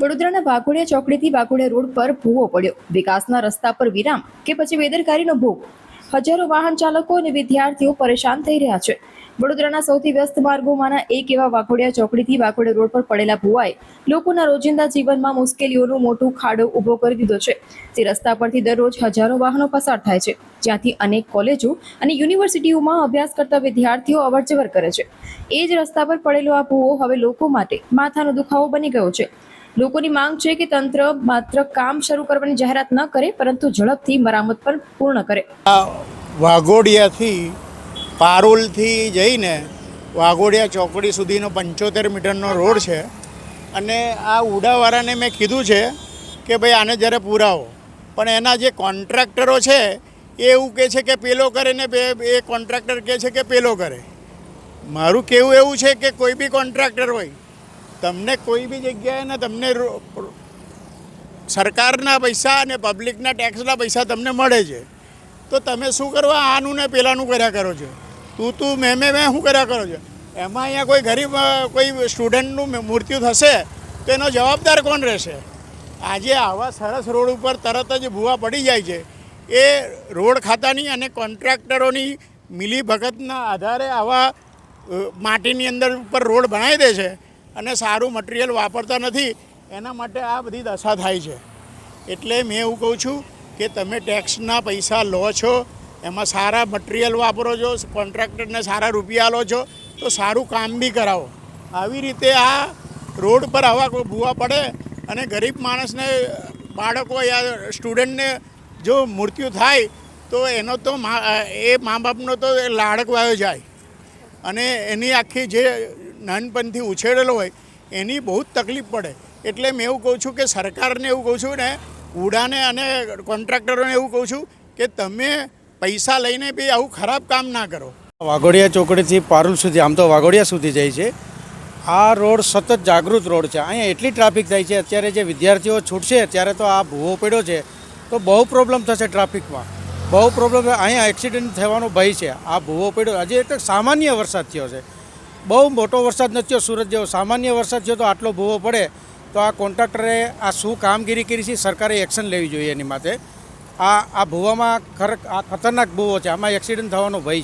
વડોદરાના વાઘોડિયા ચોકડીથી વાઘોડિયા રોડ પર ભૂવો પડ્યો. વિકાસના રસ્તા પર વિરામ કે પછી બેદરકારીનો ભોગ? હજારો વાહન ચાલકો અને વિદ્યાર્થીઓ પરેશાન થઈ રહ્યા છે. વડોદરાના સૌથી વ્યસ્ત માર્ગોમાંના એક એવા વાઘોડિયા ચોકડીથી વાઘોડિયા રોડ પર પડેલા ભૂવાએ લોકોના રોજિંદા જીવનમાં મુશ્કેલીઓનો મોટો ખાડો ઊભો કરી દીધો છે. તે રસ્તા પરથી દરરોજ હજારો વાહનો પસાર થાય છે, જ્યાંથી અનેક કોલેજો અને યુનિવર્સિટીઓમાં અભ્યાસ કરતા વિદ્યાર્થીઓ અવરજવર કરે છે. એ જ રસ્તા પર પડેલો આ ભૂવો હવે લોકો માટે માથાનો દુખાવો બની ગયો છે. લોકોની માંગ છે કે તંત્ર માત્ર કામ શરૂ કરવાની જાહેરાત ન કરે, પરંતુ ઝડપથી મરામત પણ પૂર્ણ કરે. વાઘોડિયાથી પારુલથી જઈને વાઘોડિયા ચોકડી સુધીનો 75 મીટરનો રોડ છે. અને આ ઉડાવાળાને મેં કીધું છે કે ભાઈ આને જ્યારે પુરાવો, પણ એના જે કોન્ટ્રાક્ટરો છે એ એવું કહે છે કે પેલો કરે ને એ કોન્ટ્રાક્ટર કહે છે કે પેલો કરે. મારું કહેવું એવું છે કે કોઈ બી કોન્ટ્રાક્ટર હોય, તમને કોઈ બી જગ્યાએ ને તમને સરકારના પૈસા અને પબ્લિકના ટેક્સના પૈસા તમને મળે છે, તો તમે શું કરવા આનું ને પેલાનું કર્યા કરો છો? તું મેં શું કર્યા કરો છો? એમાં અહીંયા કોઈ ગરીબ કોઈ સ્ટુડન્ટનું મૃત્યુ થશે તો એનો જવાબદાર કોણ રહેશે? આજે આવા સરસ રોડ ઉપર તરત જ ભૂવા પડી જાય છે. એ રોડ ખાતાની અને કોન્ટ્રાક્ટરોની મિલીભગતના આધારે આવા માટીની અંદર ઉપર રોડ બનાવી દે છે અને સારું મટીરિયલ વાપરતા નથી. એના માટે આ બધી દશા થાય છે. એટલે મેં એવું કહું છું કે તમે ટેક્સના પૈસા લો છો, એમાં સારા મટીરિયલ વાપરો છો, કોન્ટ્રાક્ટરને સારા રૂપિયા લો છો, તો સારું કામ બી કરાવો. આવી રીતે આ રોડ પર આવા કોઈ ભૂવા પડે અને ગરીબ માણસને, બાળકો યા સ્ટુડન્ટને જો મૃત્યુ થાય તો એનો તો એ મા બાપનો તો લાડક વાયો જાય અને એની આખી જે નાનપણથી ઉછેરેલો હોય એની બહુ જ તકલીફ પડે. એટલે મેં એવું કહું છું કે સરકારને એવું કહું છું ને ઉડાને અને કોન્ટ્રાક્ટરોને એવું કહું છું કે તમે પૈસા લઈને બી આવું ખરાબ કામ ના કરો. વાઘોડિયા ચોકડીથી પારુલ સુધી, આમ તો વાઘોડિયા સુધી જાય છે. આ રોડ સતત જાગૃત રોડ છે. અહીંયા એટલી ટ્રાફિક થાય છે. અત્યારે જે વિદ્યાર્થીઓ છૂટશે ત્યારે તો આ ભૂવો પડ્યો છે તો બહુ પ્રોબ્લેમ થશે ટ્રાફિકમાં, બહુ પ્રોબ્લેમ. અહીંયા એક્સિડન્ટ થવાનો ભય છે. આ ભૂવો પડ્યો આજે એટલે સામાન્ય વરસાદ થયો છે, બહુ મોટો વરસાદ નથી થયો સુરત જેવો. સામાન્ય વરસાદ થયો તો આટલો ભૂવો પડે તો આ કોન્ટ્રાક્ટરે આ શું કામગીરી કરી છે, સરકારે એક્શન લેવી જોઈએ એની માટે. આ ભૂવામાં આ ખતરનાક ભૂવો છે, આમાં એક્સિડન્ટ થવાનો ભય છે.